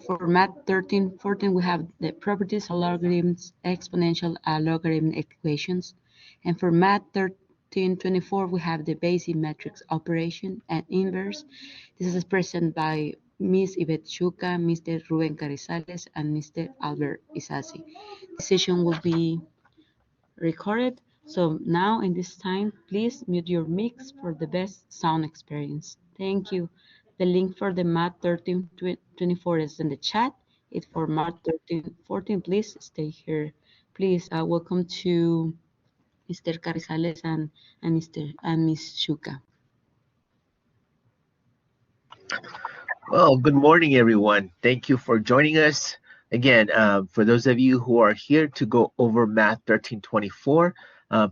For math 13-14, we have the properties of logarithms, exponential, and logarithmic equations. And for math 13-24, we have the basic matrix operation and inverse. This is presented by Ms. Yvette Chuca, Mr. Ruben Carrizales, and Mr. Albert Isasi. The session will be recorded. So now in this time, please mute your mics for the best sound experience. Thank you. The link for the Math 13-24 is in the chat. It's for Math 13-14. Please stay here. Please welcome to Mr. Carrizales and Ms. Shuka. Well, good morning, everyone. Thank you for joining us. Again, for those of you who are here to go over Math 13-24,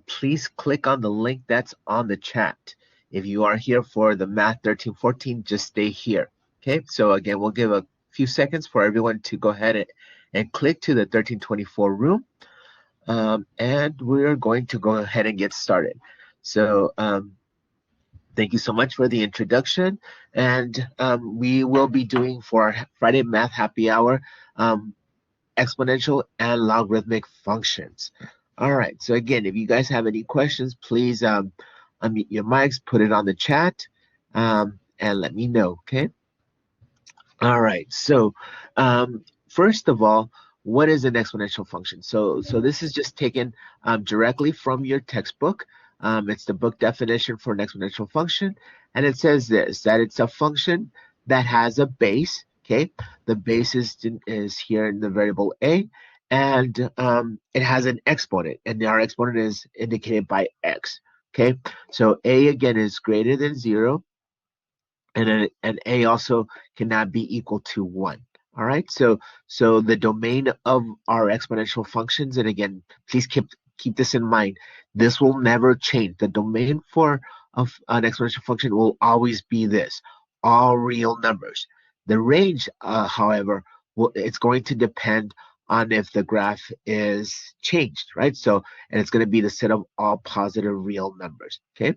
please click on the link that's on the chat. If you are here for the Math 13-14, just stay here. Okay, so again, we'll give a few seconds for everyone to go ahead and click to the 13-24 room. And we're going to go ahead and get started. So thank you so much for the introduction. And we will be doing for our Friday Math Happy Hour exponential and logarithmic functions. All right, so again, if you guys have any questions, please unmute your mics, put it on the chat, and let me know, okay? All right, so first of all, what is an exponential function? So this is just taken directly from your textbook. It's the book definition for an exponential function, and it says this, that it's a function that has a base, okay? The base is here in the variable a, and it has an exponent, and our exponent is indicated by x, okay? So a, again, is greater than 0, and a also cannot be equal to 1. All right, so the domain of our exponential functions, and again, please keep this in mind, this will never change. The domain for an exponential function will always be this, all real numbers. The range, however, it's going to depend on if the graph is changed, right? So, and it's going to be the set of all positive real numbers, okay?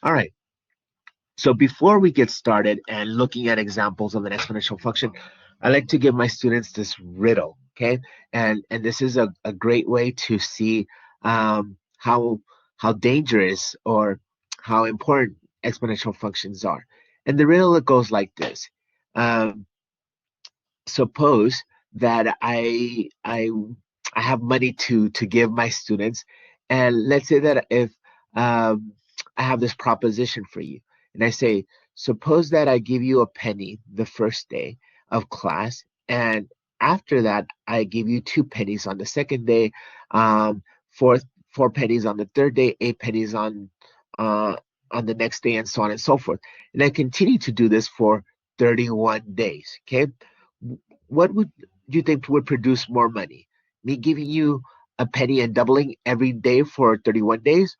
All right. So before we get started and looking at examples of an exponential function, I like to give my students this riddle, okay? And this is a great way to see how dangerous or how important exponential functions are. And the riddle, it goes like this. Suppose that I have money to give my students, and let's say that if I have this proposition for you, and I say, suppose that I give you a penny the first day of class, and after that I give you 2 pennies on the second day, 4 pennies on the third day, 8 pennies on the next day, and so on and so forth. And I continue to do this for 31 days. Okay, what would you think would produce more money? Me giving you a penny and doubling every day for 31 days,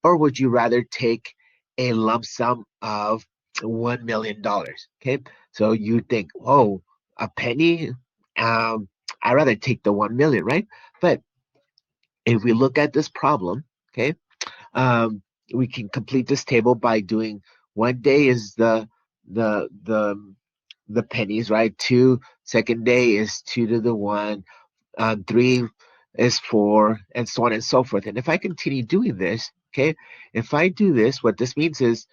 or would you rather take a lump sum of $1 million? Okay, so you think, oh, a penny, I'd rather take the 1 million, right? But if we look at this problem, okay, we can complete this table by doing 1 day is the pennies, right? 2, second day is 2 to the 1, 3 is 4, and so on and so forth. And if I continue doing this, okay, if I do this, what this means is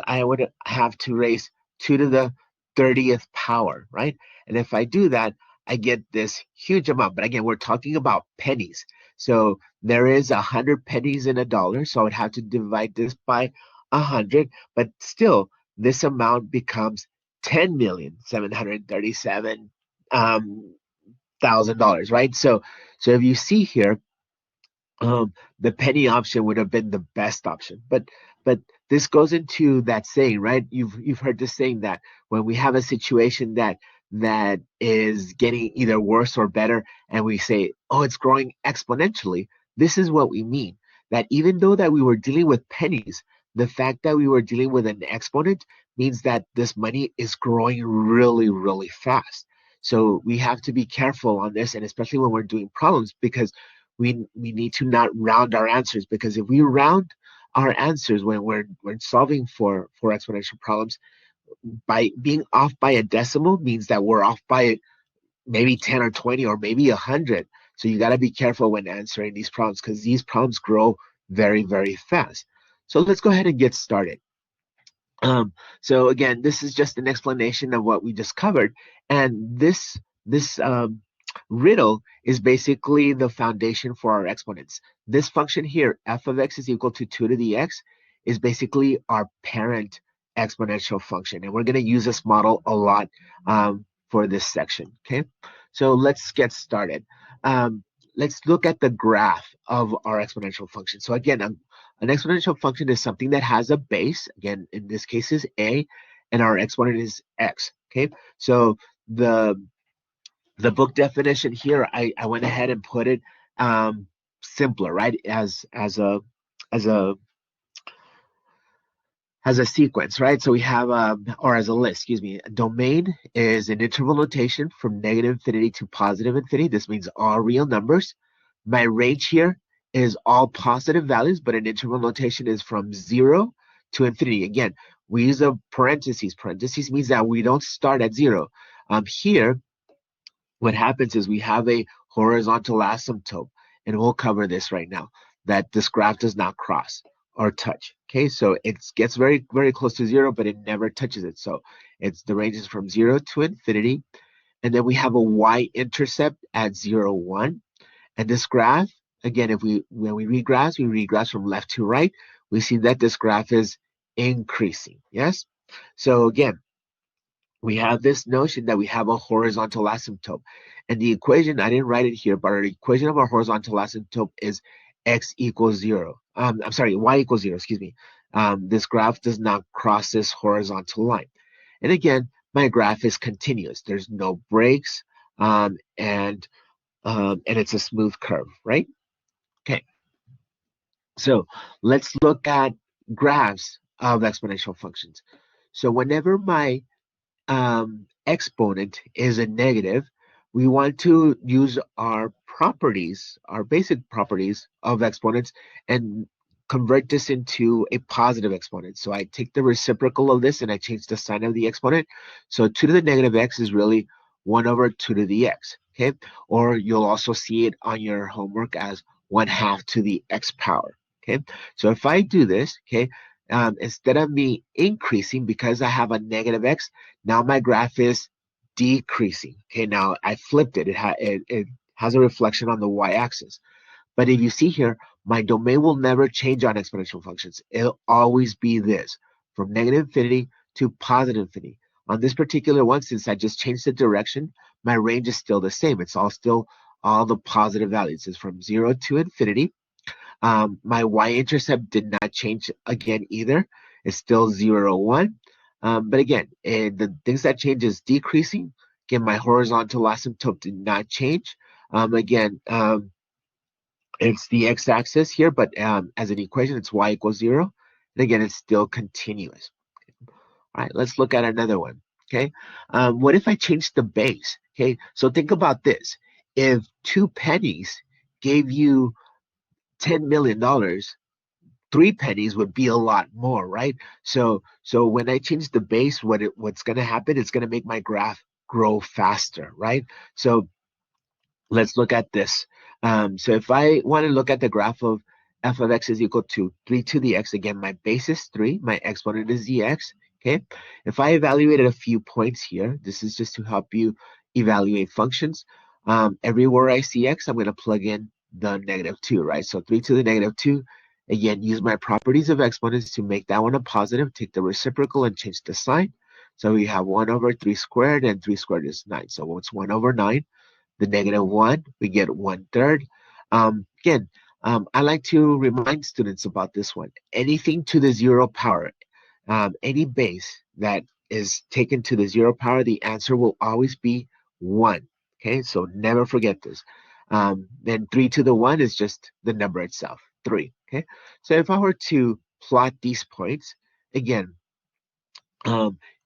I would have to raise 2 to the 30th power, right? And if I do that, I get this huge amount. But again, we're talking about pennies. So there is 100 pennies in a dollar. So I would have to divide this by 100. But still, this amount becomes $10,737,000, right? So if you see here, the penny option would have been the best option. But this goes into that saying, right? You've heard this saying that when we have a situation that is getting either worse or better, and we say, oh, it's growing exponentially, this is what we mean. That even though that we were dealing with pennies, the fact that we were dealing with an exponent means that this money is growing really, really fast. So we have to be careful on this, and especially when we're doing problems, because we need to not round our answers, because if we round our answers when we're solving for exponential problems, by being off by a decimal means that we're off by maybe 10 or 20 or maybe 100. So you got to be careful when answering these problems because these problems grow very, very fast. So let's go ahead and get started. So again, this is just an explanation of what we just covered. And this riddle is basically the foundation for our exponents. This function here, f of x is equal to 2 to the x, is basically our parent exponential function. And we're going to use this model a lot for this section. Okay, so let's get started. Let's look at the graph of our exponential function. So again, an exponential function is something that has a base. Again, in this case is a, and our exponent is x. Okay, so the book definition here, I went ahead and put it simpler, right? As a as a sequence, right? So we have or as a list, excuse me. A domain is an interval notation from negative infinity to positive infinity. This means all real numbers. My range here is all positive values, but an interval notation is from 0 to infinity. Again, we use a parentheses. Parentheses means that we don't start at 0. Here, what happens is we have a horizontal asymptote, and we'll cover this right now, that this graph does not cross or touch. Okay, so it gets very, very close to 0, but it never touches it. So the range is from 0 to infinity. And then we have a y-intercept at 0, 1. And this graph, again, when we read graphs from left to right, we see that this graph is increasing. Yes? So again, we have this notion that we have a horizontal asymptote. And the equation, I didn't write it here, but our equation of our horizontal asymptote is x equals 0. I'm sorry, y equals 0, excuse me. This graph does not cross this horizontal line. And again, my graph is continuous. There's no breaks, and it's a smooth curve, right? Okay, so let's look at graphs of exponential functions. So whenever my exponent is a negative, we want to use our properties, our basic properties of exponents, and convert this into a positive exponent. So I take the reciprocal of this and I change the sign of the exponent. So 2 to the negative x is really 1 over 2 to the x, okay? Or you'll also see it on your homework as 1/2 to the x power, okay? So if I do this, okay, instead of me increasing because I have a negative x, now my graph is decreasing. Okay, now I flipped it. It has a reflection on the y-axis. But if you see here, my domain will never change on exponential functions. It'll always be this, from negative infinity to positive infinity. On this particular one, since I just changed the direction, my range is still the same. It's all still all the positive values. It's from 0 to infinity. My y-intercept did not change again either. It's still 0, 1. But again, the things that change is decreasing. Again, my horizontal asymptote did not change. Again, it's the x-axis here, but as an equation, it's y equals 0. And again, it's still continuous. All right, let's look at another one. Okay, what if I change the base? Okay, so think about this. If 2 pennies gave you $10 million, 3 pennies would be a lot more, right? So when I change the base, what's going to happen? It's going to make my graph grow faster, right? So let's look at this. So if I want to look at the graph of f of x is equal to 3 to the x, again, my base is 3, my exponent is the x, okay? If I evaluated a few points here, this is just to help you evaluate functions. Everywhere I see x, I'm going to plug in the -2, right? So 3 to the -2, again, use my properties of exponents to make that one a positive, take the reciprocal and change the sign. So we have 1 over 3 squared, and 3 squared is 9. So it's 1 over 9. The -1, we get 1/3. Again, I like to remind students about this one. Anything to the 0 power, any base that is taken to the 0 power, the answer will always be 1. Okay, so never forget this. Then 3 to the 1 is just the number itself, 3. Okay, so if I were to plot these points, again,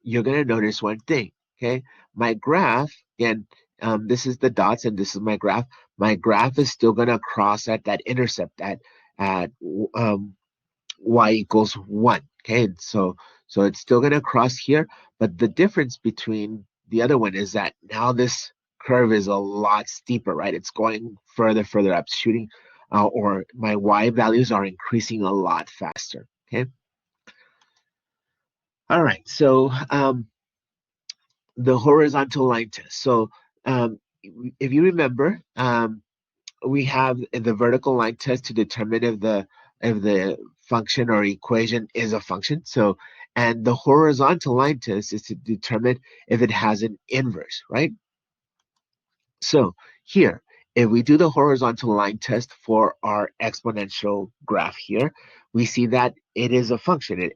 you're going to notice one thing. Okay, my graph, again, this is the dots and this is my graph. My graph is still going to cross at that intercept at y equals 1. Okay, so it's still going to cross here, but the difference between the other one is that now this curve is a lot steeper, right? It's going further up, shooting, or my y values are increasing a lot faster, okay? All right, so the horizontal line test. So if you remember, we have the vertical line test to determine if the function or equation is a function. So, and the horizontal line test is to determine if it has an inverse, right? So here, if we do the horizontal line test for our exponential graph here, we see that it is a function.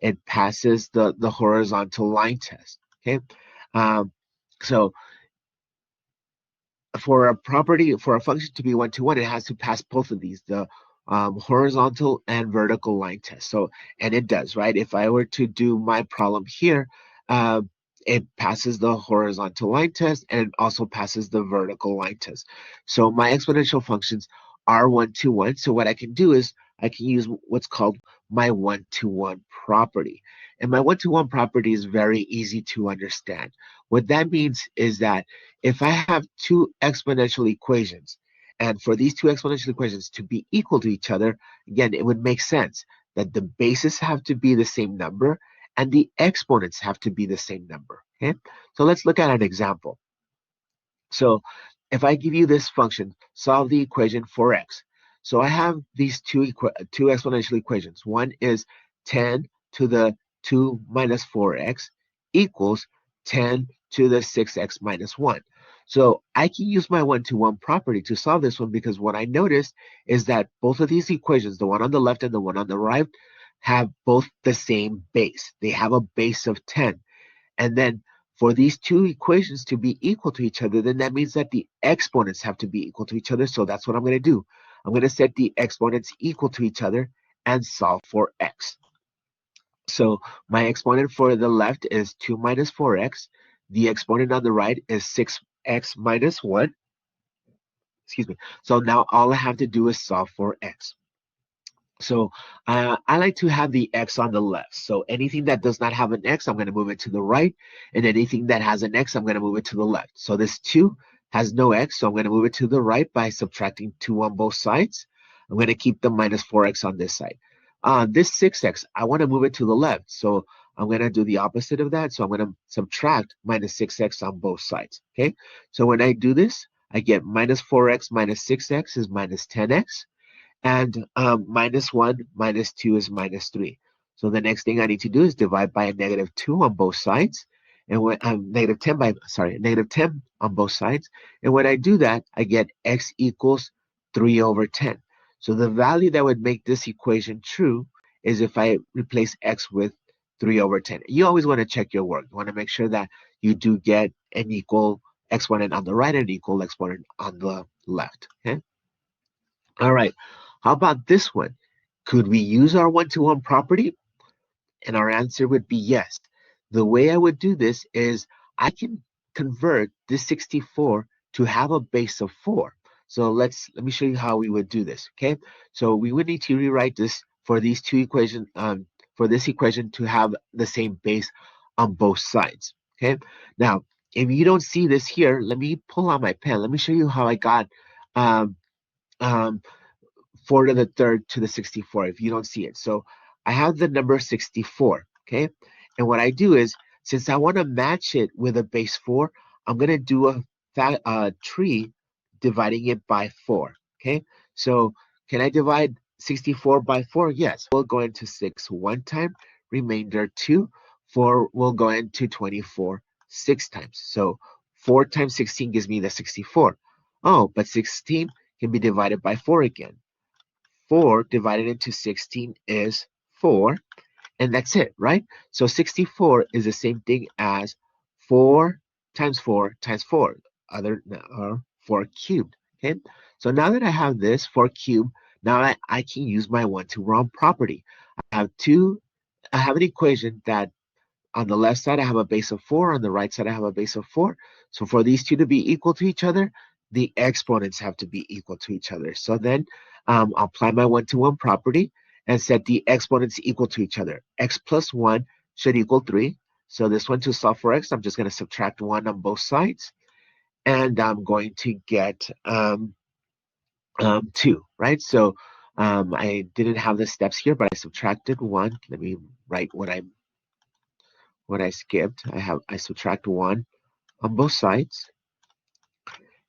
It passes the horizontal line test. Okay, um, so for a function to be one-to-one, it has to pass both of these, the horizontal and vertical line test. So, and it does, right? If I were to do my problem here, it passes the horizontal line test and it also passes the vertical line test. So my exponential functions are one-to-one. So what I can do is I can use what's called my one-to-one property. And my one-to-one property is very easy to understand. What that means is that if I have two exponential equations, and for these two exponential equations to be equal to each other, again, it would make sense that the bases have to be the same number and the exponents have to be the same number. Okay, so let's look at an example. So if I give you this function, solve the equation for x. So I have these two exponential equations. One is 10 to the 2 minus 4x equals 10 to the 6x minus 1. So I can use my one-to-one property to solve this one because what I noticed is that both of these equations, the one on the left and the one on the right, have both the same base. They have a base of 10. And then for these two equations to be equal to each other, then that means that the exponents have to be equal to each other. So that's what I'm going to do. I'm going to set the exponents equal to each other and solve for x. So my exponent for the left is 2 minus 4x. The exponent on the right is 6x minus 1. Excuse me. So now all I have to do is solve for x. So I like to have the x on the left. So anything that does not have an x, I'm going to move it to the right. And anything that has an x, I'm going to move it to the left. So this 2 has no x, so I'm going to move it to the right by subtracting 2 on both sides. I'm going to keep the minus 4x on this side. This 6x, I want to move it to the left. So I'm going to do the opposite of that. So I'm going to subtract minus 6x on both sides. Okay. So when I do this, I get minus 4x minus 6x is minus 10x. And minus 1 minus 2 is minus 3. So the next thing I need to do is divide by a negative 2 on both sides. And when negative 10 on both sides. And when I do that, I get x equals 3 over 10. So the value that would make this equation true is if I replace x with 3 over 10. You always want to check your work. You want to make sure that you do get an equal exponent on the right and an equal exponent on the left. Okay. All right, how about this one? Could we use our one-to-one property? And our answer would be yes. The way I would do this is I can convert this 64 to have a base of 4. So let me show you how we would do this, okay? So we would need to rewrite this for these two equations, for this equation to have the same base on both sides, okay? Now, if you don't see this here, let me pull out my pen. Let me show you how I got um, um, 4 to the third to the 64 if you don't see it. So I have the number 64, okay? And what I do is, since I want to match it with a base 4, I'm going to do a tree dividing it by 4, okay? So can I divide 64 by 4? Yes. We'll go into 6 one time, remainder 2. 4 will go into 24 6 times. So 4 times 16 gives me the 64. Oh, but 16 can be divided by 4 again. 4 divided into 16 is 4, and that's it, right? So 64 is the same thing as 4 times 4 times 4, other 4 cubed, okay? So now that I have this 4 cubed, now I can use my one-to-one property. I have an equation that on the left side, I have a base of 4. On the right side, I have a base of 4. So for these two to be equal to each other, the exponents have to be equal to each other. So then I'll apply my one-to-one property and set the exponents equal to each other. X plus 1 should equal 3. So this one to solve for x, I'm just going to subtract 1 on both sides. and I'm going to get 2, right? So I didn't have the steps here, but I subtracted 1. Let me write what I skipped. I subtract 1 on both sides,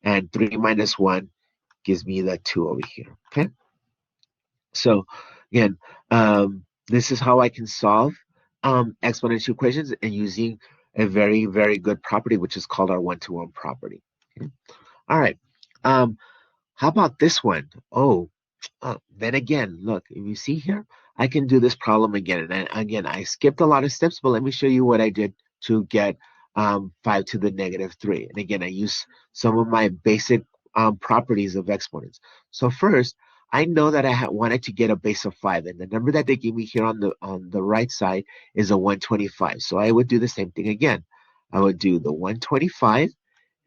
and 3 minus 1 gives me the 2 over here. Okay. So again, this is how I can solve exponential equations and using a very, very good property, which is called our one-to-one property. Okay? All right. How about this one? Oh, then again, look, if you see here, I can do this problem again. And again, I skipped a lot of steps, but let me show you what I did to get 5 to the negative 3. And again, I use some of my basic properties of exponents. So first, I know that I wanted to get a base of 5, and the number that they give me here on the right side is a 125. So I would do the same thing again. I would do the 125,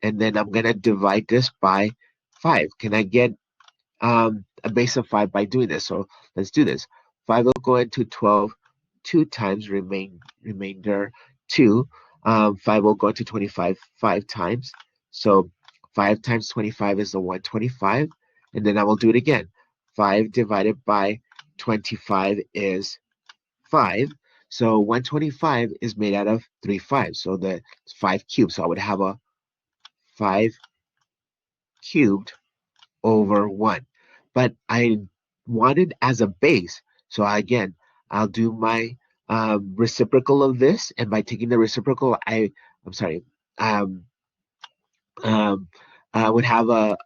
and then I'm going to divide this by 5. Can I get a base of 5 by doing this? So let's do this. 5 will go into 12 2 times, remainder 2. 5 will go into 25 5 times. So 5 times 25 is the 125. And then I will do it again. 5 divided by 25 is 5. So 125 is made out of 3 5s. So the 5 cubed. So I would have a 5 cubed over 1. But I want it as a base. So again, I'll do my reciprocal of this. And by taking the reciprocal, I'm sorry, um, um, I would have a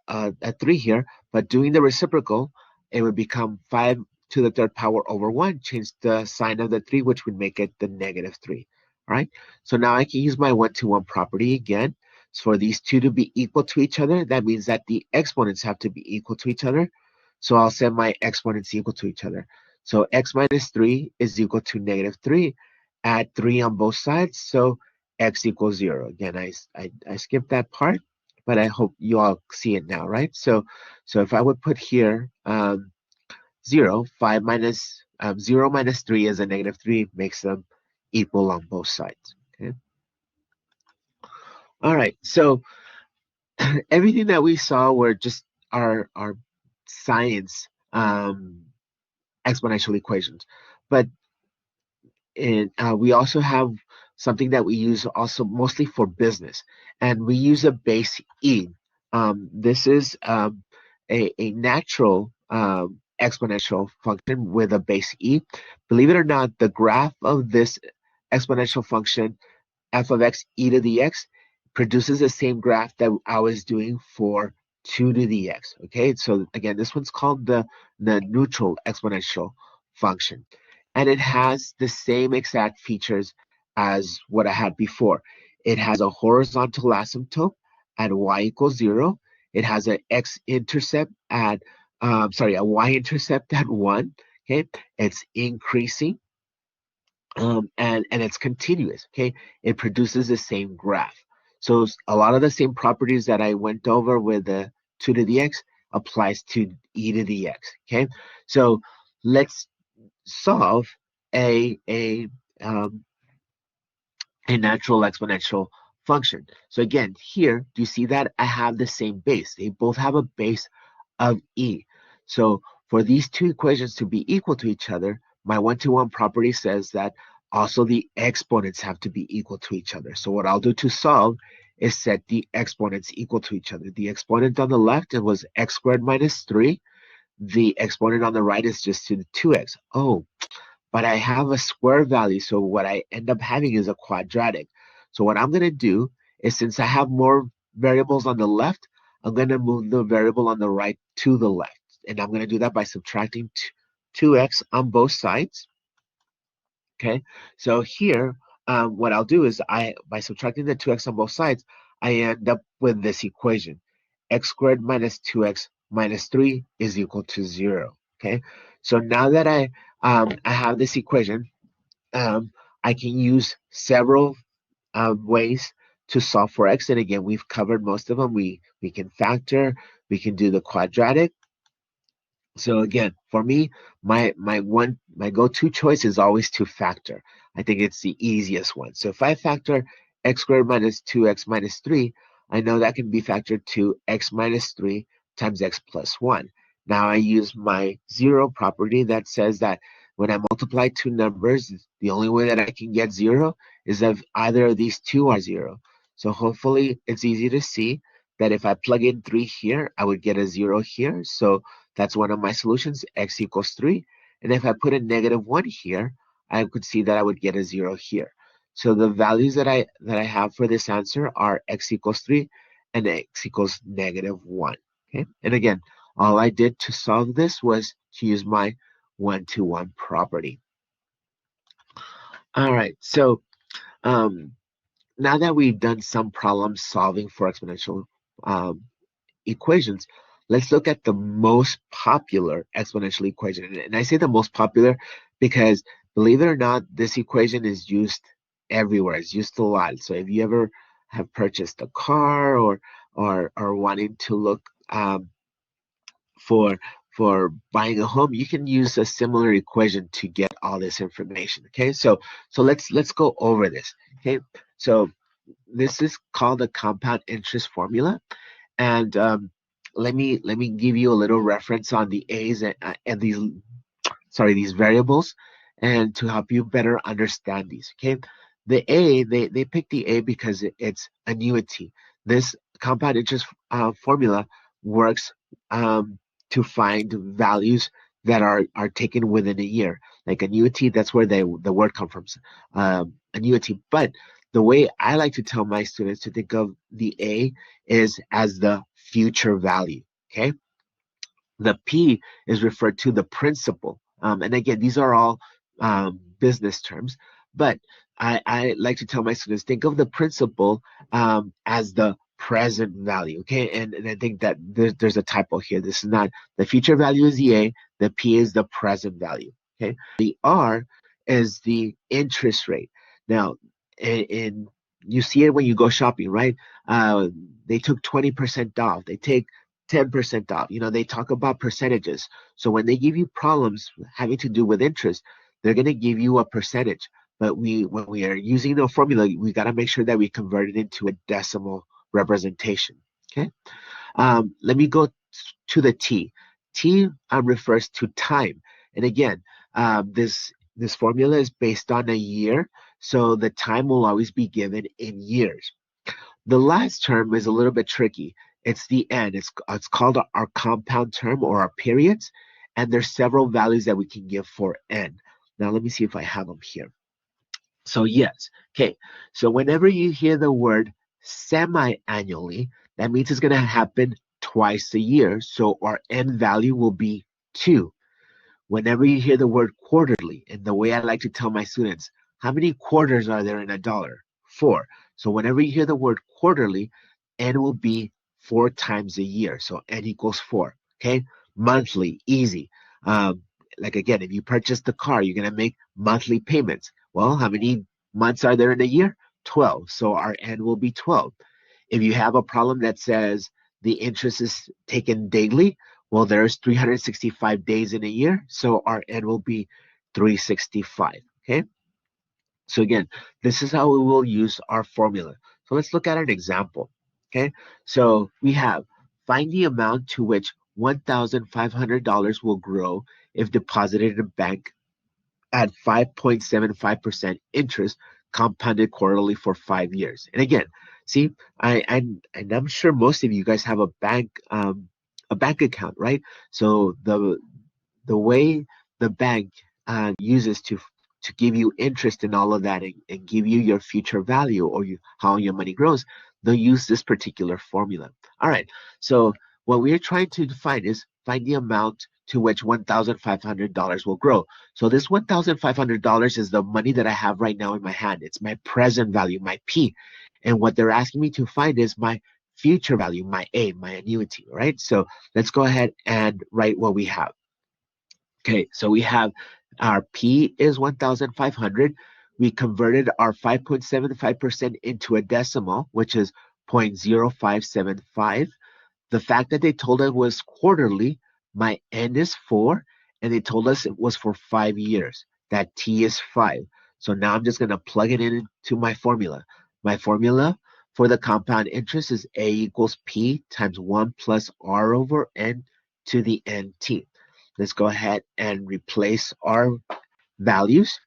3 here. But doing the reciprocal, it would become 5 to the third power over 1. Change the sign of the 3, which would make it the negative 3. All right. So now I can use my one-to-one property again. So for these two to be equal to each other, that means that the exponents have to be equal to each other. So I'll set my exponents equal to each other. So x minus 3 is equal to negative 3. Add 3 on both sides. So x equals 0. Again, I skipped that part, but I hope you all see it now, right? So if I would put here 0, 5 minus 0 minus 3 is a negative 3, makes them equal on both sides. Okay. All right. So everything that we saw were just our science exponential equations, but we also have something that we use also mostly for business, and we use a base e. This is a natural exponential function with a base e. Believe it or not, the graph of this exponential function f of x e to the x produces the same graph that I was doing for 2 to the x. Okay, so again, this one's called the neutral exponential function. And it has the same exact features as what I had before. It has a horizontal asymptote at y equals 0. It has an x-intercept at, a y-intercept at 1. Okay, it's increasing. And it's continuous. Okay, it produces the same graph. So a lot of the same properties that I went over with the 2 to the x applies to e to the x. Okay, so let's solve a a um, a natural exponential function. So again, here, do you see that I have the same base? They both have a base of e. So for these two equations to be equal to each other, my one-to-one property says that also the exponents have to be equal to each other. So what I'll do to solve is set the exponents equal to each other. The exponent on the left, it was x squared minus 3. The exponent on the right is just to the 2x. Oh, but I have a square value, so what I end up having is a quadratic. So what I'm going to do is, since I have more variables on the left, I'm going to move the variable on the right to the left. And I'm going to do that by subtracting 2x on both sides. Okay, so here, what I'll do is by subtracting the 2x on both sides, I end up with this equation. X squared minus 2x minus 3 is equal to 0. Okay, so now that I have this equation, I can use several ways to solve for x. And again, we've covered most of them. We can factor, we can do the quadratic. So again, for me, my go-to choice is always to factor. I think it's the easiest one. So if I factor x squared minus 2x minus 3, I know that can be factored to x minus 3 times x plus 1. Now I use my zero property that says that when I multiply two numbers, the only way that I can get 0 is if either of these two are 0. So hopefully it's easy to see that if I plug in 3 here, I would get a 0 here. So that's one of my solutions, x equals 3. And if I put a negative 1 here, I could see that I would get a 0 here. So the values that I have for this answer are x equals 3 and x equals negative 1. Okay, and again, all I did to solve this was to use my 1-to-1 property. All right, so now that we've done some problem solving for exponential equations, let's look at the most popular exponential equation. And I say the most popular because, believe it or not, this equation is used everywhere. It's used a lot. So if you ever have purchased a car or wanting to look for buying a home, you can use a similar equation to get all this information. Okay, so let's go over this. Okay, so this is called the compound interest formula. And let me give you a little reference on the A's and these variables, and to help you better understand these. Okay, the A, they picked the A because it's annuity. This compound interest formula works to find values that are taken within a year. Like annuity, that's where the word comes from, annuity. But the way I like to tell my students to think of the A is as the future value. Okay, the P is referred to the principal. And again, these are all business terms, but I like to tell my students, think of the principal as the present value. Okay, and I think that there's a typo here. This is not, the future value is the A, the P is the present value. Okay, the R is the interest rate. Now, in you see it when you go shopping, right? They took 20% off. They take 10% off. They talk about percentages. So when they give you problems having to do with interest, they're going to give you a percentage. But when we are using the formula, we got to make sure that we convert it into a decimal representation. Okay. Let me go to the T. T refers to time. And again, this formula is based on a year, so the time will always be given in years. The last term is a little bit tricky. It's the n. It's called our compound term, or our periods, and there's several values that we can give for n. Now let me see if I have them here. So yes, okay. So whenever you hear the word semi-annually, that means it's going to happen twice a year. So our n value will be 2. Whenever you hear the word quarterly, and the way I like to tell my students, how many quarters are there in a dollar? 4. So whenever you hear the word quarterly, n will be 4 times a year. So n equals 4. Okay, monthly, easy. Like again, if you purchase the car, you're going to make monthly payments. Well, how many months are there in a year? 12. So our n will be 12. If you have a problem that says the interest is taken daily, well, there's 365 days in a year, so our n will be 365. Okay, so again, this is how we will use our formula. So let's look at an example. Okay, so we have, find the amount to which $1,500 will grow if deposited in a bank at 5.75% interest, compounded quarterly for 5 years. And again, see, and I'm sure most of you guys have a bank account, right? So the way the bank uses to give you interest in all of that, and give you your future value, or how your money grows, they'll use this particular formula. All right, so what we're trying to find is find the amount to which $1,500 will grow. So this $1,500 is the money that I have right now in my hand. It's my present value, my P. And what they're asking me to find is my future value, my A, my annuity, right? So let's go ahead and write what we have. Okay, so we have our P is 1,500. We converted our 5.75% into a decimal, which is 0.0575. The fact that they told us was quarterly, my n is 4, and they told us it was for 5 years. That T is 5. So now I'm just going to plug it into my formula. My formula for the compound interest is A equals P times 1 plus R over N to the NT. Let's go ahead and replace our values.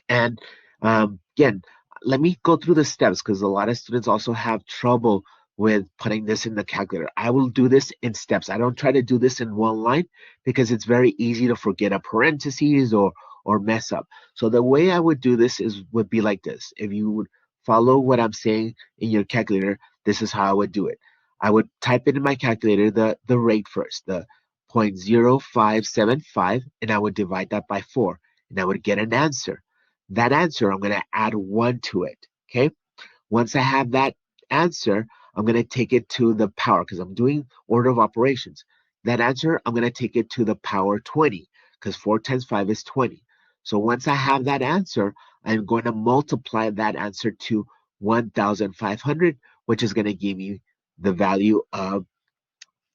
And again, let me go through the steps because a lot of students also have trouble with putting this in the calculator. I will do this in steps. I don't try to do this in one line because it's very easy to forget a parentheses or mess up. So the way I would do this would be like this. If you would follow what I'm saying in your calculator, this is how I would do it. I would type it in my calculator the rate first, the 0.0575, and I would divide that by 4, and I would get an answer. That answer, I'm going to add 1 to it, okay? Once I have that answer, I'm going to take it to the power because I'm doing order of operations. That answer, I'm going to take it to the power 20 because 4 times 5 is 20. So once I have that answer, I'm going to multiply that answer to 1,500, which is going to give me the value of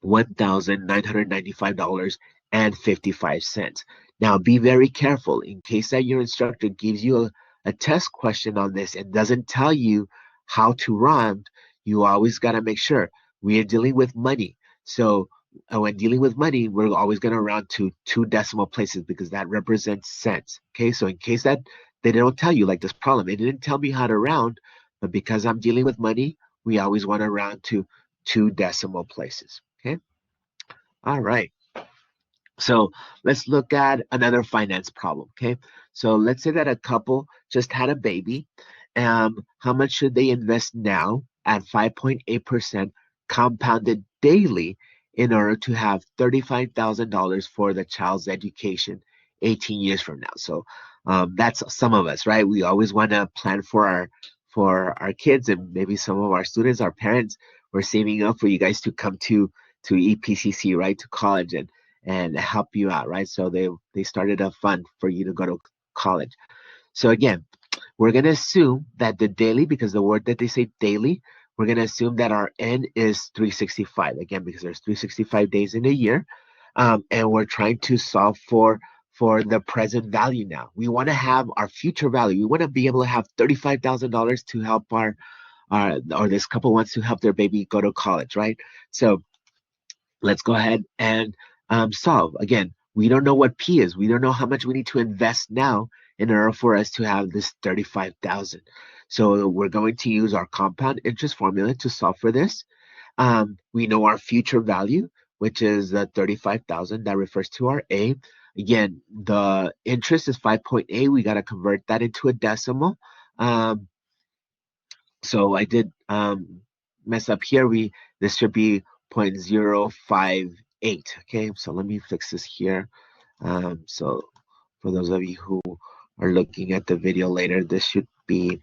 $1,995.55. Now, be very careful in case that your instructor gives you a test question on this and doesn't tell you how to round. You always got to make sure we are dealing with money. So when dealing with money, we're always going to round to 2 decimal places because that represents cents. Okay, so in case that they don't tell you, like this problem, they didn't tell me how to round, but because I'm dealing with money, we always want to round to 2 decimal places. Okay. All right. So let's look at another finance problem. Okay. So let's say that a couple just had a baby. How much should they invest now at 5.8% compounded daily in order to have $35,000 for the child's education 18 years from now? So that's some of us, right? We always want to plan for our kids, and maybe some of our students, our parents, we're saving up for you guys to come to EPCC, right, to college and help you out, right? So they started a fund for you to go to college. So again, we're going to assume that the daily, because the word that they say daily, we're going to assume that our N is 365, again, because there's 365 days in a year. And we're trying to solve for the present value now. We want to have our future value. We want to be able to have $35,000 to help or this couple wants to help their baby go to college, right? So let's go ahead and solve. Again, we don't know what P is. We don't know how much we need to invest now in order for us to have this 35,000. So we're going to use our compound interest formula to solve for this. We know our future value, which is the 35,000. That refers to our A. Again, the interest is 5.8. We got to convert that into a decimal. So I did mess up here. This should be 0.058. Okay, so let me fix this here. So for those of you who are looking at the video later, this should be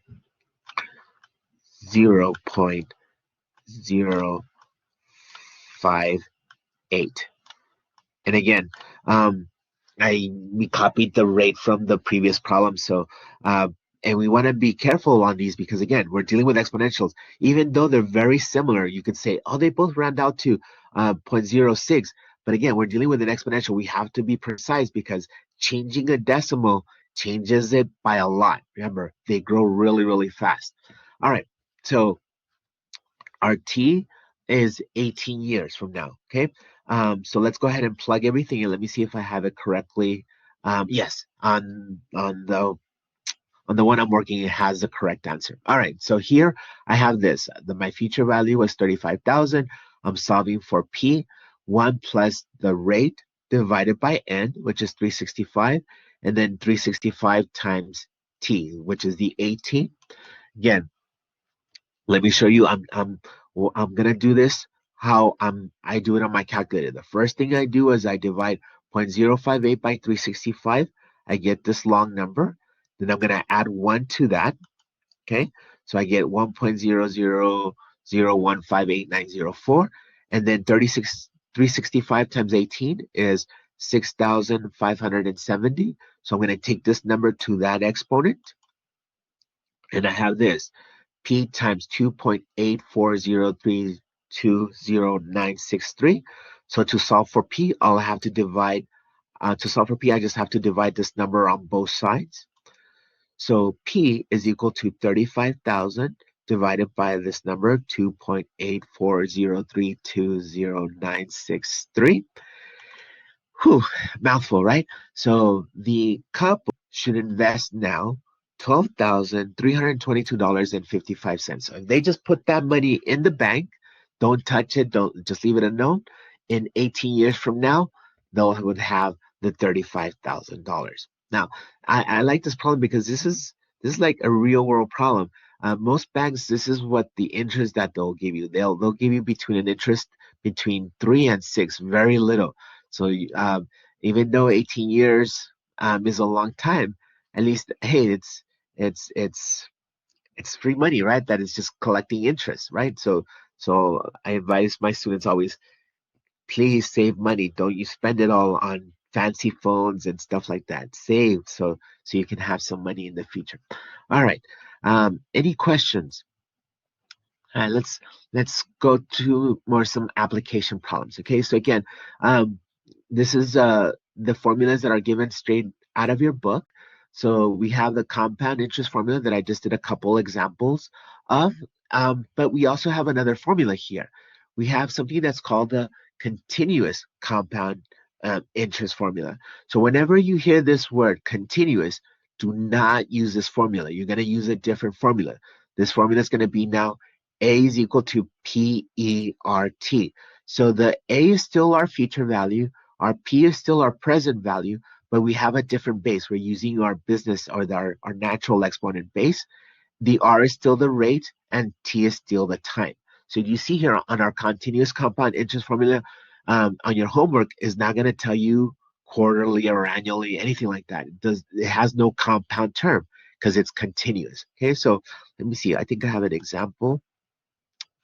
0.058. And again, we copied the rate from the previous problem. So and we want to be careful on these because again, we're dealing with exponentials. Even though they're very similar, you could say, oh, they both round out to 0.06. But again, we're dealing with an exponential. We have to be precise because changing a decimal changes it by a lot. Remember, they grow really, really fast. All right, so our T is 18 years from now, okay? So let's go ahead and plug everything in. Let me see if I have it correctly. Yes, on the one I'm working, it has the correct answer. All right, so here I have this. My future value was 35,000. I'm solving for P, 1 plus the rate divided by N, which is 365, and then 365 times T, which is the 18. Again, let me show you. I'm gonna do this how I do it on my calculator. The first thing I do is I divide 0.058 by 365. I get this long number. Then I'm gonna add 1 to that. Okay, so I get 1.0000158,904, and then 365 times 18 is 6,570. So I'm gonna take this number to that exponent, and I have this. P times 2.840320963. So to solve for P, I just have to divide this number on both sides. So P is equal to 35,000 divided by this number, 2.840320963. Whew, mouthful, right? So the couple should invest now $12,322.55. So if they just put that money in the bank, don't touch it, don't just leave it alone. In 18 years from now, they'll would have the $35,000. Now, I like this problem because this is like a real world problem. Most banks, this is what the interest that they'll give you. They'll give you between an interest between 3 and 6, very little. So even though 18 years is a long time, at least hey, it's it's it's free money, right? That is just collecting interest, right? So I advise my students always, please save money. Don't you spend it all on fancy phones and stuff like that. Save so you can have some money in the future. All right. Any questions? All right, let's go to more some application problems. Okay, so again, this is the formulas that are given straight out of your book. So we have the compound interest formula that I just did a couple examples of, but we also have another formula here. We have something that's called the continuous compound interest formula. So whenever you hear this word continuous, do not use this formula. You're going to use a different formula. This formula is going to be now A is equal to PERT. So the A is still our future value, our P is still our present value, but we have a different base. We're using our business or our natural exponent base. The R is still the rate, and T is still the time. So you see here on our continuous compound interest formula, on your homework is not going to tell you quarterly or annually, anything like that. It has no compound term because it's continuous. Okay, so let me see. I think I have an example.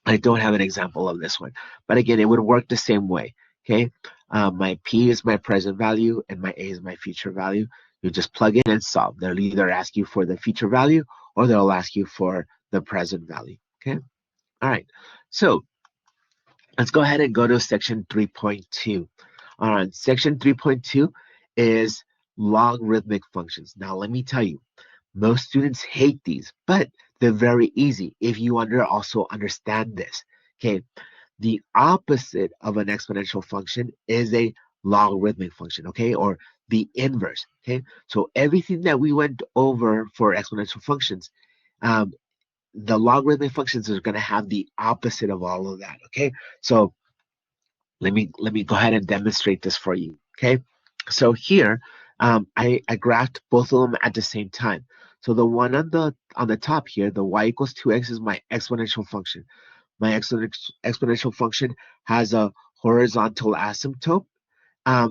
I don't have an example of this one, but again, it would work the same way. Okay, my P is my present value and my A is my future value. You just plug in and solve. They'll either ask you for the future value or they'll ask you for the present value. Okay, all right. So let's go ahead and go to section 3.2. All right, section 3.2 is logarithmic functions. Now, let me tell you, most students hate these, but they're very easy if you also understand this. Okay, the opposite of an exponential function is a logarithmic function, okay, or the inverse. Okay, so everything that we went over for exponential functions, um, the logarithmic functions are going to have the opposite of all of that. Okay, so let me go ahead and demonstrate this for you. Okay, so here I graphed both of them at the same time. So the one on the top here, the y equals 2x, is my exponential function. My exponential function has a horizontal asymptote.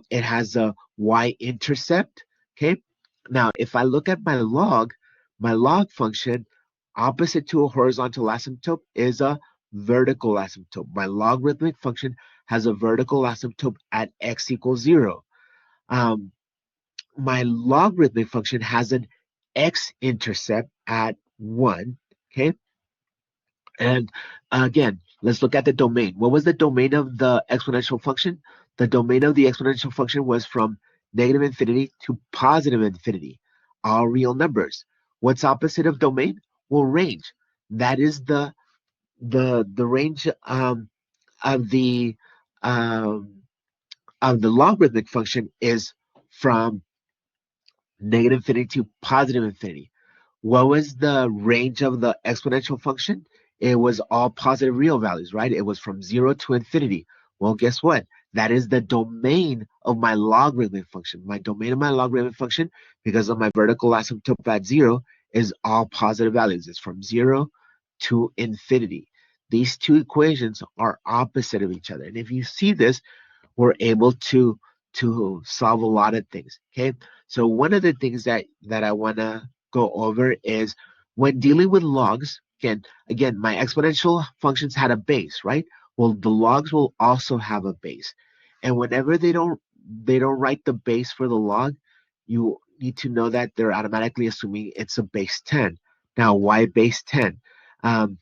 It has a y-intercept. Okay. Now, if I look at my log function, opposite to a horizontal asymptote is a vertical asymptote. My logarithmic function has a vertical asymptote at x equals 0. Um, my logarithmic function has an x-intercept at 1. Okay. And again, let's look at the domain. What was the domain of the exponential function? The domain of the exponential function was from negative infinity to positive infinity, all real numbers. What's opposite of domain? Well, range. That is the range of the um, logarithmic function is from negative infinity to positive infinity. What was the range of the exponential function? It was all positive real values, right? It was from 0 to infinity. Well, guess what? That is the domain of my logarithmic function. My domain of my logarithmic function, because of my vertical asymptote at 0, is all positive values. It's from 0 to infinity. These two equations are opposite of each other. And if you see this, we're able to solve a lot of things. Okay, so one of the things that I want to go over is when dealing with logs. Again, my exponential functions had a base, right? Well, the logs will also have a base, and whenever they don't write the base for the log, you need to know that they're automatically assuming it's a base 10. Now, why base 10? Um,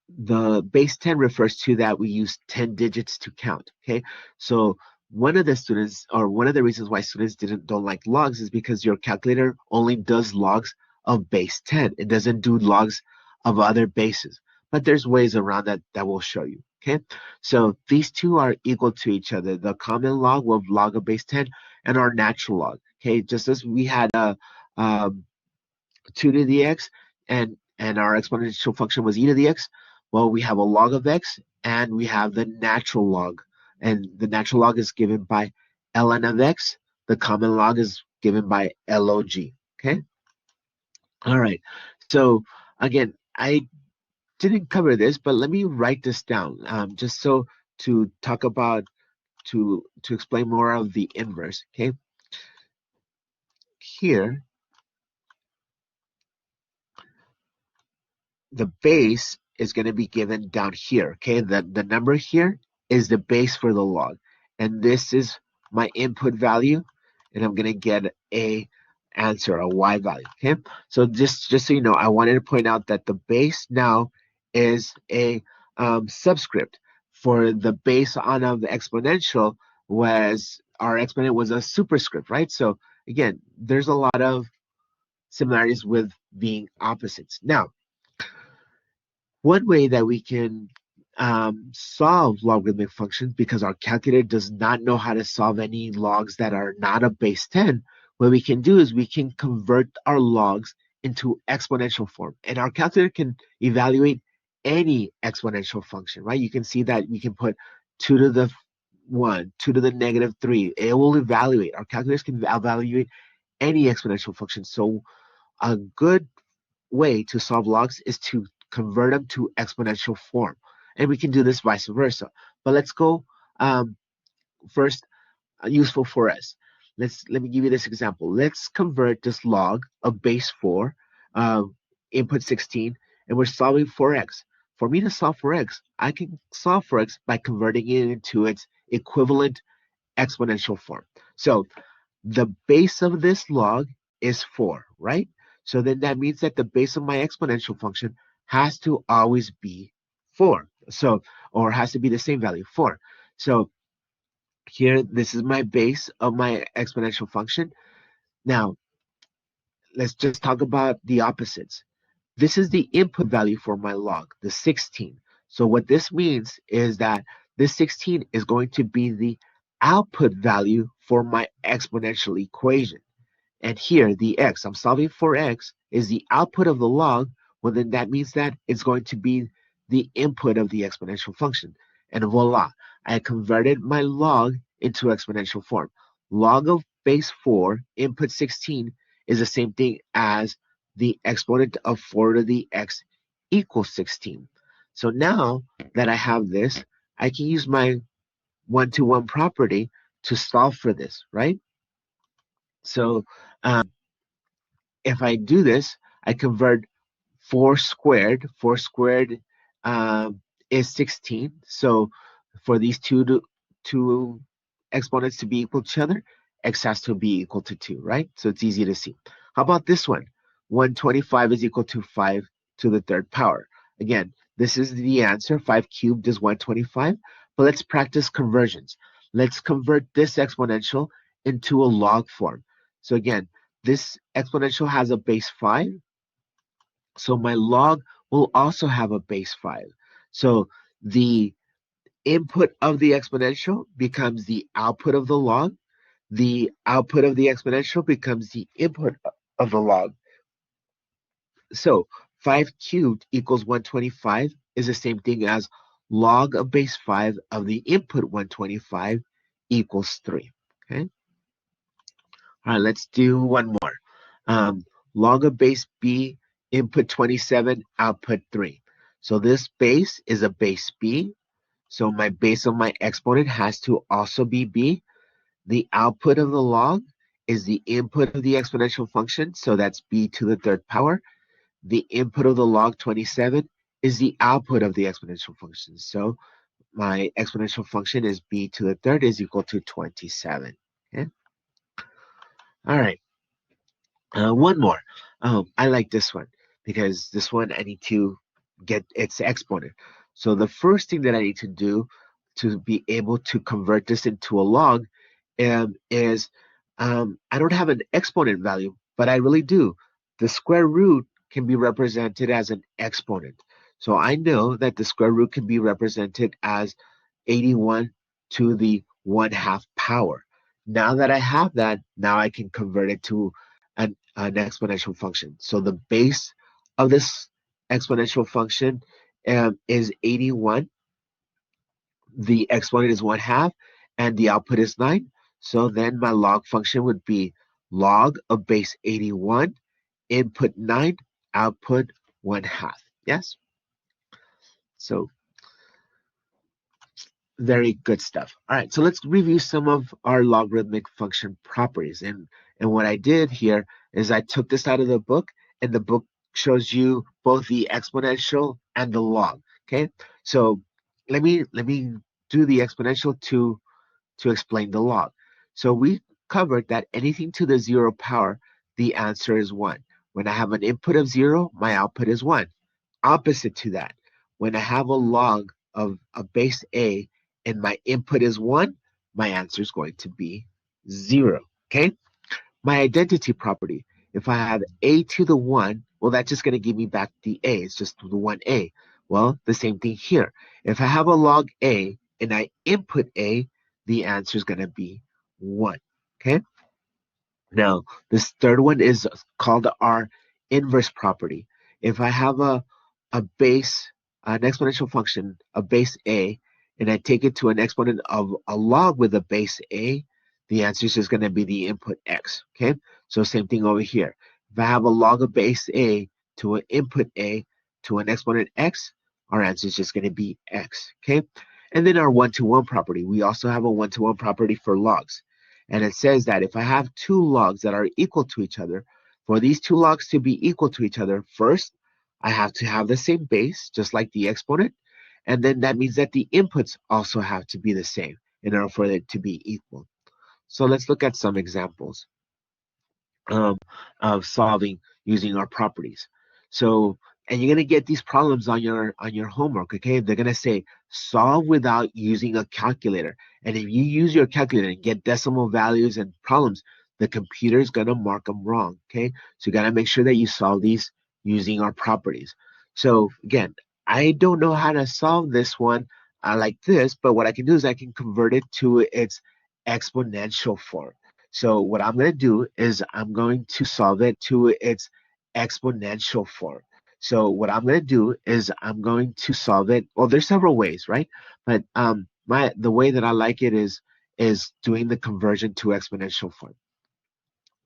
the base 10 refers to that we use 10 digits to count. Okay, so one of the reasons why students don't like logs is because your calculator only does logs of base 10. It doesn't do logs of other bases. But there's ways around that we'll show you. Okay, so these two are equal to each other. The common log of log of base 10 and our natural log. Okay, just as we had a 2 to the x and our exponential function was e to the x, well, we have a log of x and we have the natural log. And the natural log is given by ln of x. The common log is given by log. Okay? All right. So again, I didn't cover this, but let me write this down just so to talk about to explain more of the inverse. Okay? Here, the base is going to be given down here. Okay, the number here is the base for the log, and this is my input value, and I'm going to get a answer, a y value. Okay, so just so you know, I wanted to point out that the base now is a subscript. For the base on of the exponential was our exponent was a superscript, right? So again, there's a lot of similarities with being opposites. Now, one way that we can solve logarithmic functions, because our calculator does not know how to solve any logs that are not of base 10, what we can do is we can convert our logs into exponential form. And our calculator can evaluate any exponential function, right? You can see that we can put 2 to the 1, 2 to the negative 3. It will evaluate. Our calculators can evaluate any exponential function. So a good way to solve logs is to convert them to exponential form. And we can do this vice versa. But let's go first, useful for us. Let me give you this example. Let's convert this log of base 4, input 16, and we're solving for x. For me to solve for x, I can solve for x by converting it into its equivalent exponential form. So the base of this log is 4, right? So then that means that the base of my exponential function has to always be 4. So, or has to be the same value, 4. So here, this is my base of my exponential function. Now, let's just talk about the opposites. This is the input value for my log, the 16. So what this means is that this 16 is going to be the output value for my exponential equation. And here, the x, I'm solving for x, is the output of the log. Well, then that means that it's going to be the input of the exponential function. And voila, I converted my log into exponential form. Log of base 4, input 16, is the same thing as the exponent of 4 to the x equals 16. So now that I have this, I can use my one-to-one property to solve for this, right? So if I do this, I convert 4 squared. 4 squared is 16. So for these two exponents to be equal to each other, x has to be equal to 2, right? So it's easy to see. How about this one? 125 is equal to 5 to the third power. Again, this is the answer. 5 cubed is 125. But let's practice conversions. Let's convert this exponential into a log form. So again, this exponential has a base 5. So my log will also have a base 5. So the input of the exponential becomes the output of the log. The output of the exponential becomes the input of the log. So 5 cubed equals 125 is the same thing as log of base 5 of the input 125 equals 3. Okay. All right, let's do one more. Log of base b, input 27, output 3. So this base is a base b. So my base of my exponent has to also be b. The output of the log is the input of the exponential function. So that's b to the third power. The input of the log 27 is the output of the exponential function. So my exponential function is b to the third is equal to 27. Okay. All right. One more. I like this one because this one I need to get its exponent. So the first thing that I need to do to be able to convert this into a log is I don't have an exponent value, but I really do. The square root can be represented as an exponent. So I know that the square root can be represented as 81 to the 1/2 power. Now that I have that, now I can convert it to an exponential function. So the base of this exponential function is 81. The exponent is 1/2, and the output is 9. So then my log function would be log of base 81, input 9, output 1/2. Yes? So very good stuff. All right, so let's review some of our logarithmic function properties. And what I did here is I took this out of the book, and the book shows you both the exponential and the log. Okay, so let me do the exponential to explain the log. So we covered that anything to the 0 power, the answer is 1. When I have an input of 0, my output is 1. Opposite to that, when I have a log of a base a and my input is 1, my answer is going to be 0. Okay? My identity property, if I have a to the 1, well, that's just going to give me back the a. It's just the 1a. Well, the same thing here. If I have a log a and I input a, the answer is going to be 1. Okay? Now, this third one is called our inverse property. If I have a base, an exponential function, a base a, and I take it to an exponent of a log with a base a, the answer is just going to be the input x. Okay? So same thing over here. If I have a log of base a to an input a to an exponent x, our answer is just going to be x. Okay? And then our one-to-one property. We also have a one-to-one property for logs. And it says that if I have two logs that are equal to each other, for these two logs to be equal to each other, first, I have to have the same base, just like the exponent. And then that means that the inputs also have to be the same in order for it to be equal. So let's look at some examples um, of solving using our properties. So, and you're gonna get these problems on your homework. Okay, they're gonna say solve without using a calculator. And if you use your calculator and get decimal values and problems, the computer is gonna mark them wrong. Okay, so you gotta make sure that you solve these using our properties. So again, I don't know how to solve this one like this, but what I can do is I can convert it to its exponential form. So what I'm going to do is I'm going to solve it to its exponential form. So what I'm going to do is I'm going to solve it. Well, there's several ways, right? But the way that I like it is doing the conversion to exponential form.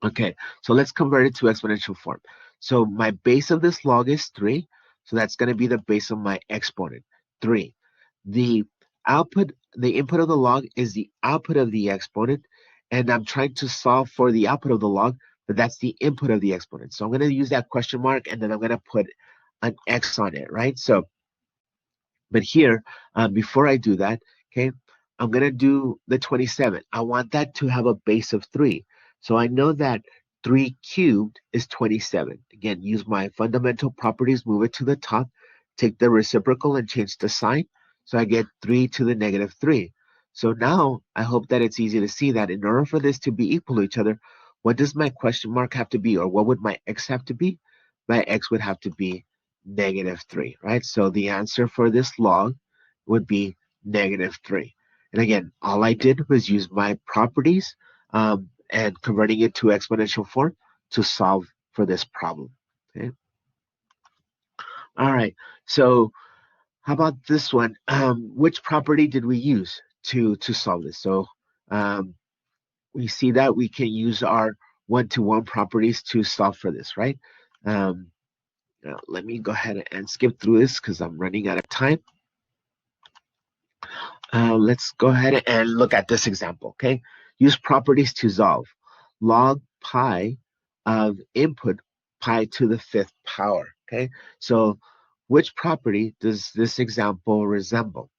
Okay, so let's convert it to exponential form. So my base of this log is 3. So that's going to be the base of my exponent, 3. The input of the log is the output of the exponent, and I'm trying to solve for the output of the log, but that's the input of the exponent. So I'm going to use that question mark, and then I'm going to put an X on it, right? So, but here, before I do that, okay, I'm going to do the 27. I want that to have a base of 3. So I know that 3 cubed is 27. Again, use my fundamental properties, move it to the top, take the reciprocal and change the sign. So I get 3 to the negative 3. So now I hope that it's easy to see that in order for this to be equal to each other, what does my question mark have to be, or what would my x have to be? My x would have to be negative 3, right? So the answer for this log would be negative 3. And again, all I did was use my properties and converting it to exponential form to solve for this problem. Okay. All right. So how about this one? Which property did we use to solve this? So we see that we can use our one-to-one properties to solve for this, right? Now let me go ahead and skip through this because I'm running out of time. Let's go ahead and look at this example, okay? Use properties to solve. Log pi of input pi to the 5th power, okay? So which property does this example resemble?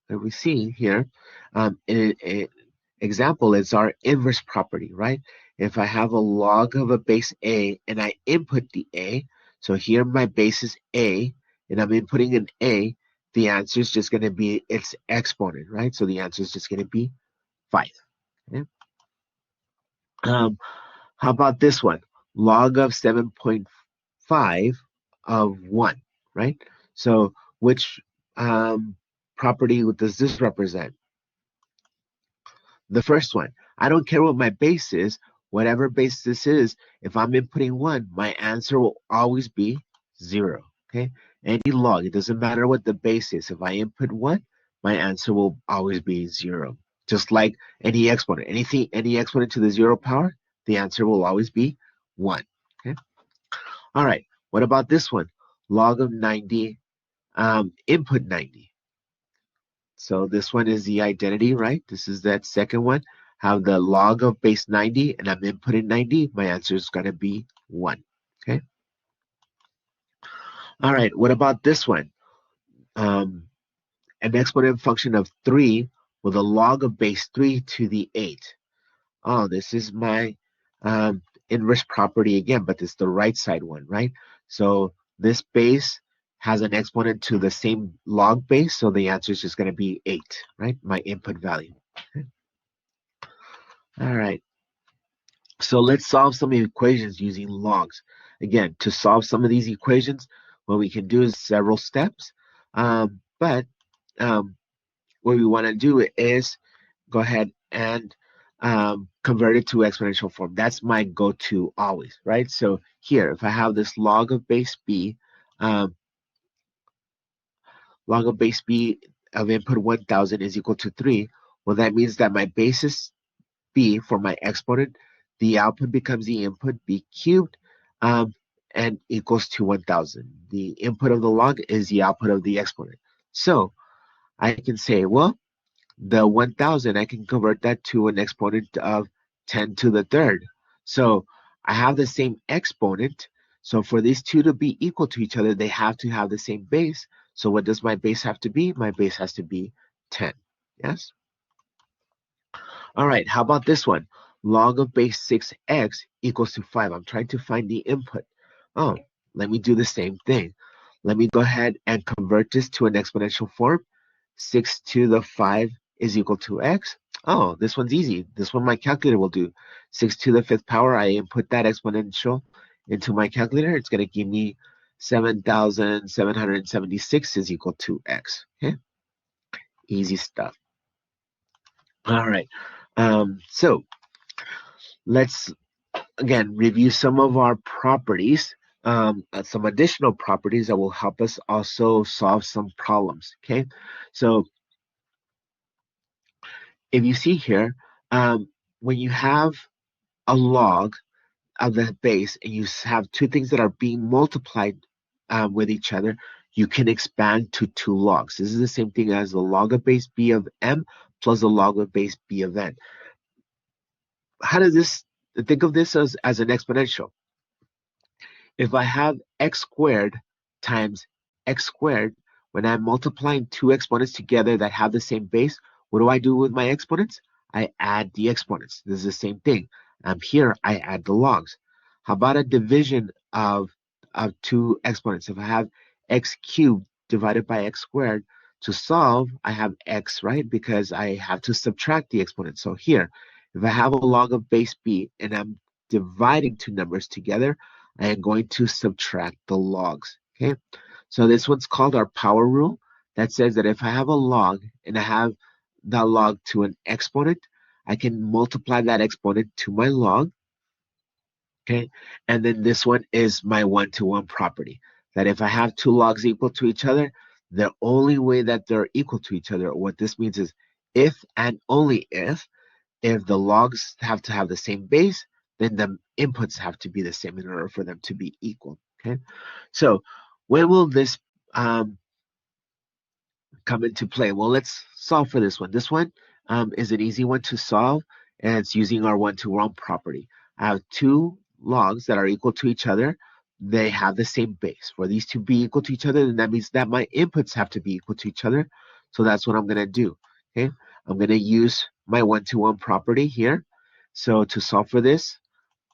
That we see here, example is our inverse property, right? If I have a log of a base a and I input the a, so here my base is a, and I'm inputting an a, the answer is just going to be its exponent, right? So the answer is just going to be 5. Okay? How about this one? log of 7.5 of 1, right? So which property does this represent? The first one. I don't care what my base is. Whatever base this is, if I'm inputting 1, my answer will always be 0. Okay? Any log, it doesn't matter what the base is. If I input 1, my answer will always be 0. Just like any exponent. Any exponent to the 0 power, the answer will always be 1. Okay? All right. What about this one? Log of 90, input 90. So this one is the identity, right? This is that second one. Have the log of base 90, and I'm inputting 90. My answer is going to be 1. Okay. All right. What about this one? An exponent function of 3 with a log of base 3 to the 8. Oh, this is my inverse property again, but it's the right side one, right? So this base has an exponent to the same log base, so the answer is just going to be 8, right? My input value. Okay. All right. So let's solve some equations using logs. Again, to solve some of these equations, what we can do is several steps. But what we want to do is go ahead and convert it to exponential form. That's my go-to always, right? So here, if I have this log of base b, log of base b of input 1000 is equal to 3, well, that means that my basis b for my exponent, the output becomes the input, b cubed, and equals to 1000. The input of the log is the output of the exponent. So I can say, well, the 1000, I can convert that to an exponent of 10 to the third. So I have the same exponent. So for these two to be equal to each other, they have to have the same base. So what does my base have to be? My base has to be 10. Yes? All right, how about this one? Log of base 6x equals to 5. I'm trying to find the input. Oh, let me do the same thing. Let me go ahead and convert this to an exponential form. 6 to the 5 is equal to x. Oh, this one's easy. This one my calculator will do. 6 to the 5th power, I input that exponential into my calculator. It's going to give me 7,776 is equal to x. Okay, easy stuff. All right. So let's again review some of our properties, some additional properties that will help us also solve some problems. Okay, so if you see here, when you have a log of the base and you have two things that are being multiplied with each other, you can expand to two logs. This is the same thing as the log of base b of m plus the log of base b of n. How does this, think of this as an exponential. If I have x squared times x squared, when I'm multiplying two exponents together that have the same base, what do I do with my exponents? I add the exponents. This is the same thing. Here, I add the logs. How about a division of two exponents? If I have x cubed divided by x squared, to solve, I have x, right? Because I have to subtract the exponent. So here, if I have a log of base b and I'm dividing two numbers together, I am going to subtract the logs. Okay, so this one's called our power rule. That says that if I have a log and I have that log to an exponent, I can multiply that exponent to my log. Okay, and then this one is my one-to-one property. That if I have two logs equal to each other, the only way that they're equal to each other, what this means is if and only if the logs have to have the same base, then the inputs have to be the same in order for them to be equal. Okay, so when will this come into play? Well, let's solve for this one. This one is an easy one to solve, and it's using our one-to-one property. I have two logs that are equal to each other. They have the same base. For these to be equal to each other, then that means that my inputs have to be equal to each other. So that's what I'm going to do. Okay, I'm going to use my one-to-one property here. So to solve for this,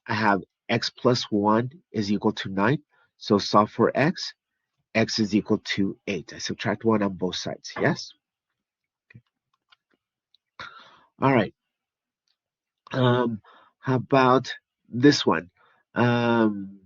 I have x plus 1 is equal to 9. So solve for x. X is equal to 8. I subtract 1 on both sides. Yes? All right. How about this one? Um,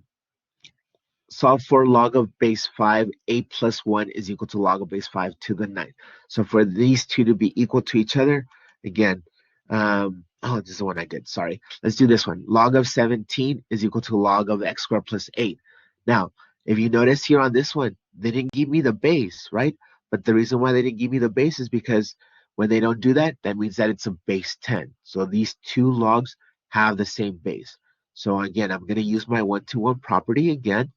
solve for log of base 5, 8 plus 1 is equal to log of base 5 to the 9. So for these two to be equal to each other, again, oh, this is the one I did, sorry. Let's do this one. Log of 17 is equal to log of x squared plus 8. Now, if you notice here on this one, they didn't give me the base, right? But the reason why they didn't give me the base is because when they don't do that, that means that it's a base 10. So these two logs have the same base. So again, I'm going to use my one-to-one property again.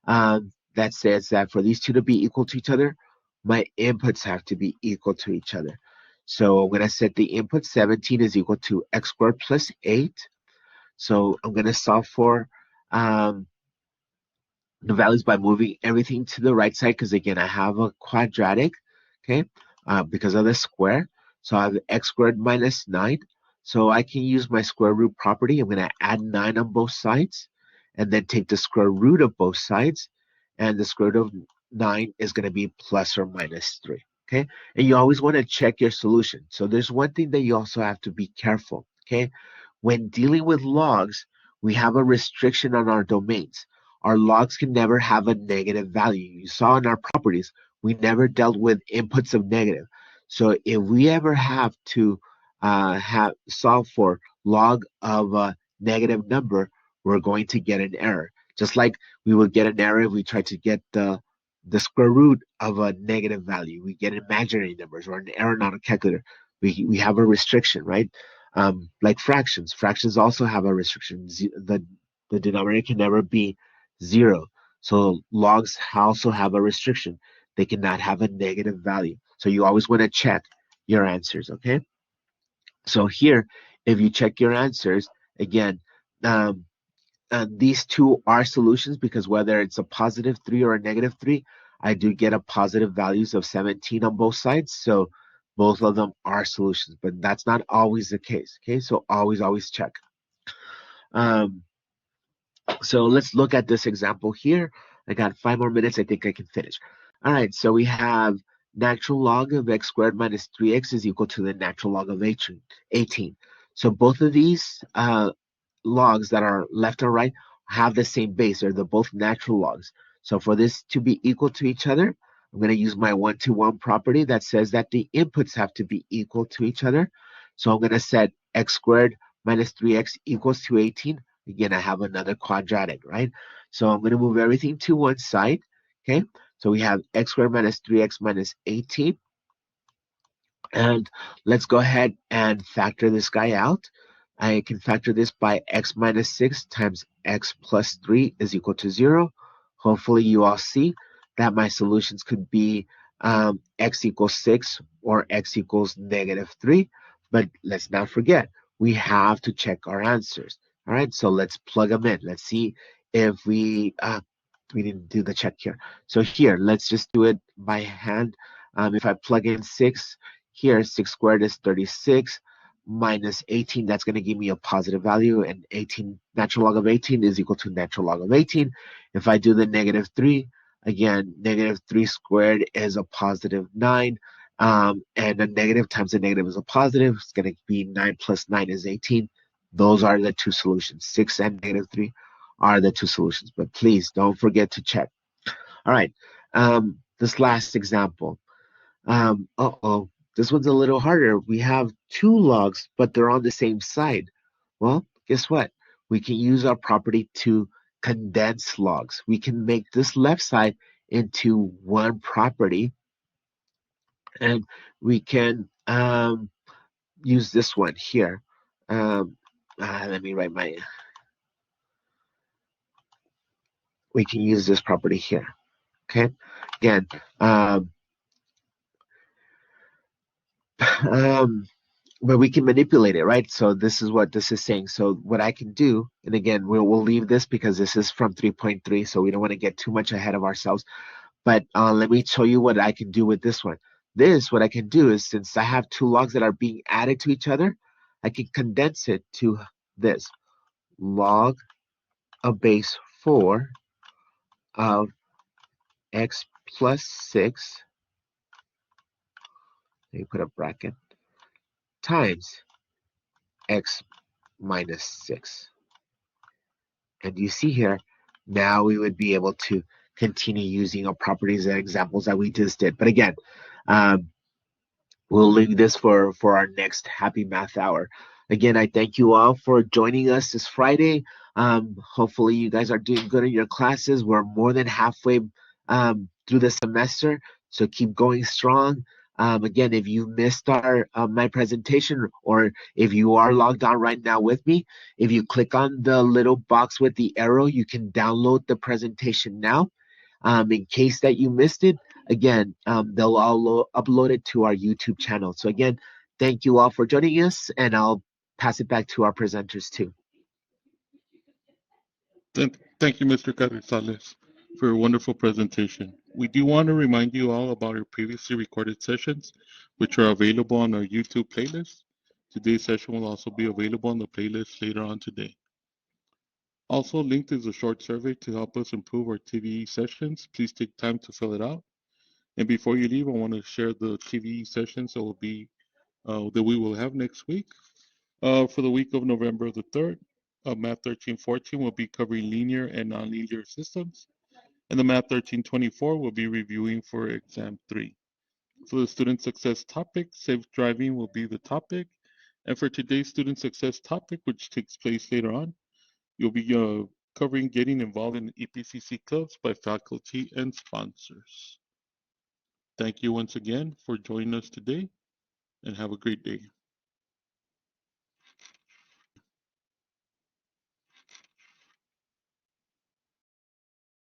That says that for these two to be equal to each other, my inputs have to be equal to each other. So I'm going to set the input 17 is equal to x squared plus 8. So I'm going to solve for the values by moving everything to the right side because, again, I have a quadratic, okay, because of the square. So I have x squared minus 9. So I can use my square root property. I'm going to add 9 on both sides and then take the square root of both sides. And the square root of 9 is going to be plus or minus 3. Okay, and you always want to check your solution. So there's one thing that you also have to be careful. Okay, when dealing with logs, we have a restriction on our domains. Our logs can never have a negative value. You saw in our properties, we never dealt with inputs of negative. So if we ever have to have solve for log of a negative number, we're going to get an error. Just like we would get an error if we try to get the square root of a negative value. We get imaginary numbers or an error on a calculator. We have a restriction, right? Like fractions. Fractions also have a restriction. The denominator can never be 0. So logs also have a restriction. They cannot have a negative value. So you always want to check your answers, okay? So here, if you check your answers, again, um, these two are solutions because whether it's a positive 3 or a negative 3, I do get a positive values of 17 on both sides. So both of them are solutions, but that's not always the case, okay? So always check. Um, So let's look at this example here. I got 5 more minutes. I think I can finish. All right, so we have natural log of x squared minus 3x is equal to the natural log of 18. So both of these logs that are left and right have the same base, or they're both natural logs. So for this to be equal to each other, I'm going to use my one-to-one property that says that the inputs have to be equal to each other. So I'm going to set x squared minus 3x equals to 18. Again, I have another quadratic, right? So I'm going to move everything to one side, okay? So we have x squared minus 3x minus 18. And let's go ahead and factor this guy out. I can factor this by x minus 6 times x plus 3 is equal to 0. Hopefully you all see that my solutions could be x equals 6 or x equals negative 3. But let's not forget, we have to check our answers. All right, so let's plug them in. Let's see if we didn't do the check here. So here, let's just do it by hand. If I plug in 6, here 6 squared is 36 minus 18. That's going to give me a positive value, and 18 natural log of 18 is equal to natural log of 18. If I do the negative 3, again, negative 3 squared is a positive 9. And a negative times a negative is a positive. It's going to be 9 plus 9 is 18. Those are the two solutions. 6 and negative 3 are the two solutions. But please don't forget to check. All right. This last example. Uh-oh. This one's a little harder. We have two logs, but they're on the same side. Well, guess what? We can use our property to condense logs. We can make this left side into one property, and we can use this one here. Let me write my. We can use this property here. Okay. Again, um, but we can manipulate it, right? So this is what this is saying. So what I can do, and again, we'll leave this because this is from 3.3, so we don't want to get too much ahead of ourselves. But let me show you what I can do with this one. What I can do is, since I have two logs that are being added to each other, I can condense it to this. Log of base 4 of x plus 6, let me put a bracket, times x minus 6. And you see here, now we would be able to continue using our properties and examples that we just did. But again, um, we'll leave this for our next happy math hour. Again, I thank you all for joining us this Friday. Hopefully you guys are doing good in your classes. We're more than halfway through the semester, so keep going strong. Again, if you missed our my presentation, or if you are logged on right now with me, if you click on the little box with the arrow, you can download the presentation now. In case that you missed it, again, they'll all upload it to our YouTube channel. So again, thank you all for joining us, and I'll pass it back to our presenters too. Thank you, Mr. Carrizales, for a wonderful presentation. We do want to remind you all about our previously recorded sessions, which are available on our YouTube playlist. Today's session will also be available on the playlist later on today. Also linked is a short survey to help us improve our TVE sessions. Please take time to fill it out. And before you leave, I want to share the TVE sessions that we will have next week. For the week of November the 3rd, Math 1314 will be covering linear and nonlinear systems, and the Math 1324 will be reviewing for Exam 3. For the student success topic, safe driving will be the topic, and for today's student success topic, which takes place later on, you'll be covering getting involved in EPCC clubs by faculty and sponsors. Thank you once again for joining us today, and have a great day.